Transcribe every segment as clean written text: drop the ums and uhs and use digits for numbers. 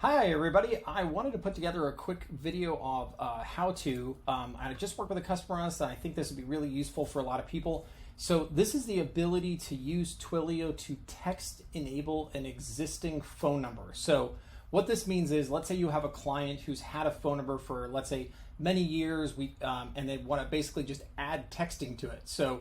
Hi everybody, I wanted to put together a quick video of I just worked with a customer on this and I think this would be really useful for a lot of people. So this is the ability to use Twilio to text enable an existing phone number. So what this means is, let's say you have a client who's had a phone number for, let's say, many years, and they want to basically just add texting to it. So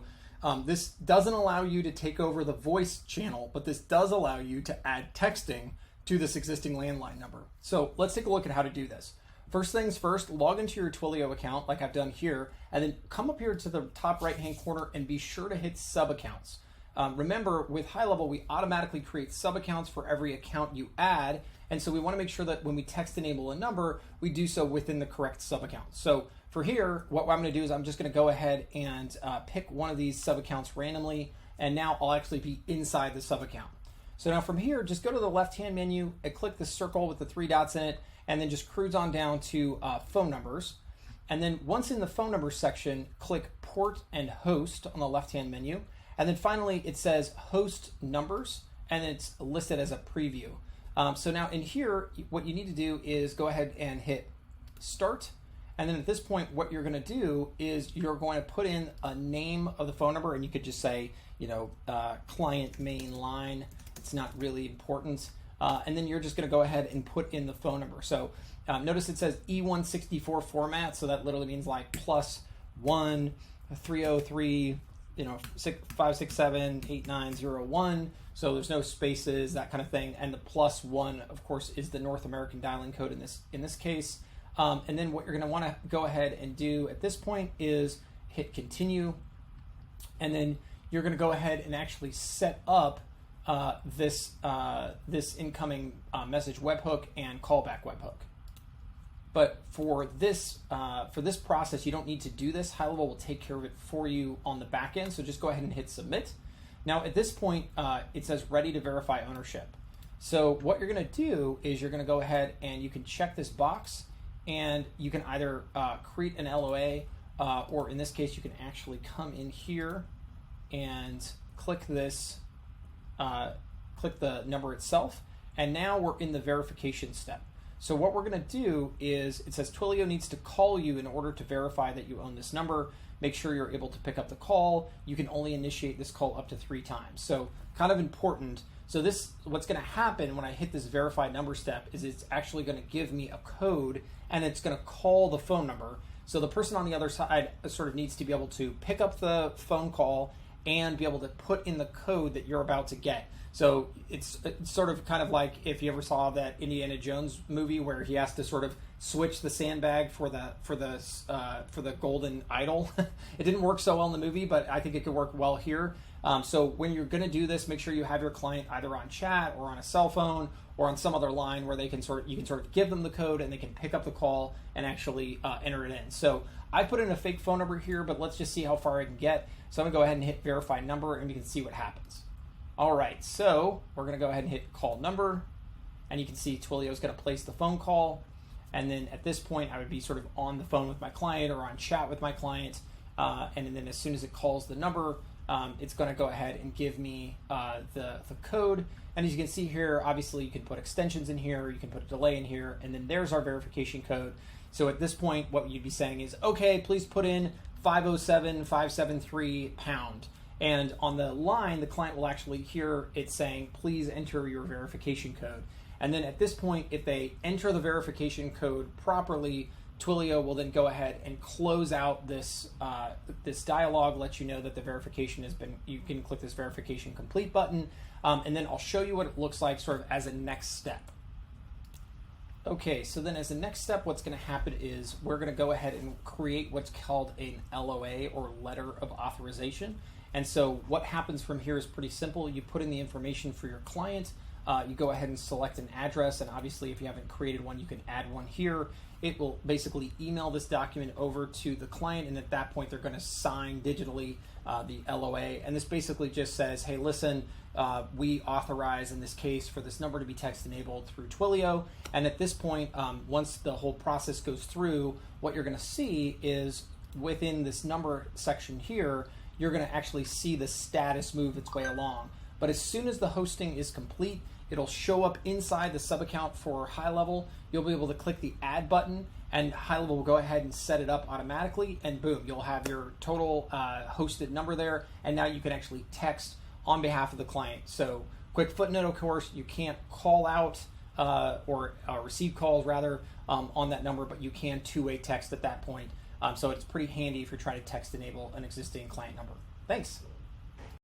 this doesn't allow you to take over the voice channel, but this does allow you to add texting to this existing landline number. So let's take a look at how to do this. First things first, log into your Twilio account like I've done here, and then come up here to the top right-hand corner and be sure to hit sub-accounts. Remember, with high level, we automatically create sub-accounts for every account you add, and so we want to make sure that when we text enable a number, we do so within the correct sub-account. So for here, what I'm going to do is I'm just going to go ahead and pick one of these sub-accounts randomly, and now I'll actually be inside the sub-account. So now from here, just go to the left-hand menu and click the circle with the 3 dots in it, and then just cruise on down to phone numbers. And then once in the phone number section, click port and host on the left-hand menu. And then finally, it says host numbers, and it's listed as a preview. So now in here, what you need to do is go ahead and hit start. And then at this point, what you're going to do is you're going to put in a name of the phone number, and you could just say, client main line. It's not really important. And then you're just going to go ahead and put in the phone number. So notice it says E164 format, so that literally means like +1 303 567 8901. So there's no spaces, that kind of thing. And the +1, of course, is the North American dialing code in this case. And then what you're going to want to go ahead and do at this point is hit continue, and then you're going to go ahead and actually set up this incoming message webhook and callback webhook. But for this process, you don't need to do this. High level will take care of it for you on the back end. So just go ahead and hit submit. Now at this point, it says ready to verify ownership. So what you're going to do is you're going to go ahead and you can check this box, and you can either create an LOA, or in this case, you can actually come in here and click this. Click the number itself, and now we're in the verification step. So what we're going to do is, it says Twilio needs to call you in order to verify that you own this number. Make sure you're able to pick up the call. You can only initiate this call up to 3 times. So kind of important. So what's going to happen when I hit this verified number step is it's actually going to give me a code, and it's going to call the phone number. So the person on the other side sort of needs to be able to pick up the phone call and be able to put in the code that you're about to get. So it's sort of kind of like if you ever saw that Indiana Jones movie where he has to sort of switch the sandbag for the golden idol. It didn't work so well in the movie, but I think it could work well here. So when you're going to do this, make sure you have your client either on chat or on a cell phone or on some other line where you can sort of give them the code and they can pick up the call and actually enter it in. So I put in a fake phone number here, but let's just see how far I can get. So I'm going to go ahead and hit verify number, and you can see what happens. All right, so we're going to go ahead and hit call number, and you can see Twilio is going to place the phone call. And then at this point, I would be sort of on the phone with my client or on chat with my client. And then as soon as it calls the number, it's going to go ahead and give me the code. And as you can see here, obviously you can put extensions in here, you can put a delay in here, and then there's our verification code. So at this point, what you'd be saying is, okay, please put in 507-573 pound. And on the line, the client will actually hear it saying, please enter your verification code. And then at this point, if they enter the verification code properly, Twilio will then go ahead and close out this dialog, let you know that the verification has been, you can click this verification complete button, and then I'll show you what it looks like sort of as a next step. Okay, so then as a next step, what's going to happen is we're going to go ahead and create what's called an LOA, or letter of authorization. And so what happens from here is pretty simple. You put in the information for your client, you go ahead and select an address, and obviously if you haven't created one, you can add one here. It will basically email this document over to the client, and at that point they're going to sign digitally the LOA. And this basically just says, hey, listen, we authorize in this case for this number to be text enabled through Twilio. And at this point, once the whole process goes through, what you're going to see is within this number section here, you're going to actually see the status move its way along. But as soon as the hosting is complete, It'll show up inside the sub account for high level. You'll be able to click the add button, and high level will go ahead and set it up automatically, and boom, you'll have your total hosted number there, and now you can actually text on behalf of the client. So quick footnote, of course, you can't call out or receive calls rather on that number, but you can two-way text at that point. So it's pretty handy if you're trying to text enable an existing client number. Thanks.